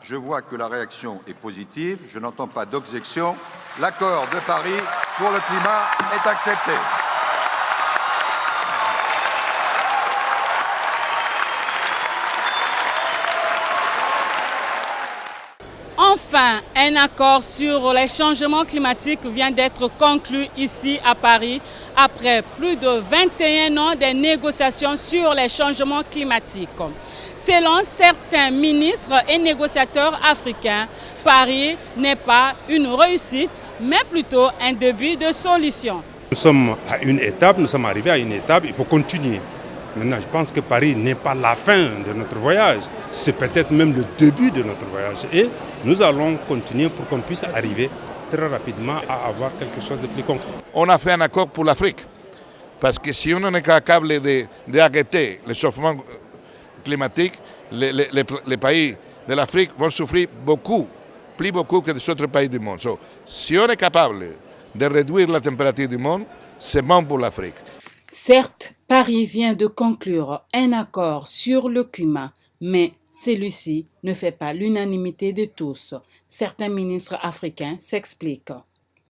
Je vois que la réaction est positive. Je n'entends pas d'objection. L'accord de Paris pour le climat est accepté. Enfin, un accord sur les changements climatiques vient d'être conclu ici à Paris après plus de 21 ans de négociations sur les changements climatiques. Selon certains ministres et négociateurs africains, Paris n'est pas une réussite, mais plutôt un début de solution. Nous sommes à une étape, nous sommes arrivés à une étape, il faut continuer. Maintenant, je pense que Paris n'est pas la fin de notre voyage, c'est peut-être même le début de notre voyage. Et nous allons continuer pour qu'on puisse arriver très rapidement à avoir quelque chose de plus concret. On a fait un accord pour l'Afrique, parce que si on est capable d'arrêter le changement climatique, les pays de l'Afrique vont souffrir beaucoup, plus beaucoup que les autres pays du monde. Donc, si on est capable de réduire la température du monde, c'est bon pour l'Afrique. Certes, Paris vient de conclure un accord sur le climat, mais celui-ci ne fait pas l'unanimité de tous. Certains ministres africains s'expliquent.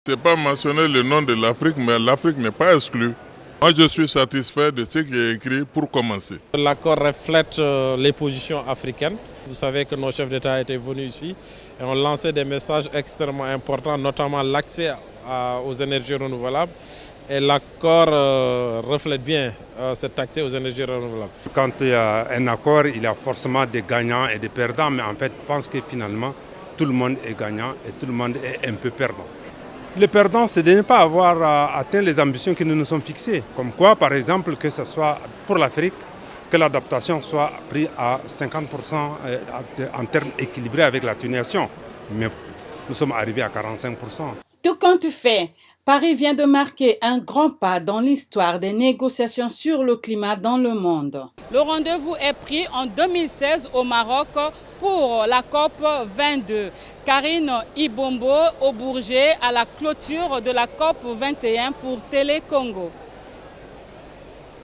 Ce n'est pas mentionné le nom de l'Afrique, mais l'Afrique n'est pas exclue. Moi, je suis satisfait de ce qui est écrit pour commencer. L'accord reflète les positions africaines. Vous savez que nos chefs d'État étaient venus ici et ont lancé des messages extrêmement importants, notamment l'accès aux énergies renouvelables. Et l'accord reflète bien cet accès aux énergies renouvelables. Quand il y a un accord, il y a forcément des gagnants et des perdants, mais en fait, je pense que finalement, tout le monde est gagnant et tout le monde est un peu perdant. Les perdants, c'est de ne pas avoir atteint les ambitions que nous nous sommes fixées. Comme quoi, par exemple, que ce soit pour l'Afrique, que l'adaptation soit prise à 50% en termes équilibrés avec l'atténuation. Mais nous sommes arrivés à 45%. Tout compte fait, Paris vient de marquer un grand pas dans l'histoire des négociations sur le climat dans le monde. Le rendez-vous est pris en 2016 au Maroc pour la COP 22. Karine Ibombo au Bourget à la clôture de la COP 21 pour Télé Congo.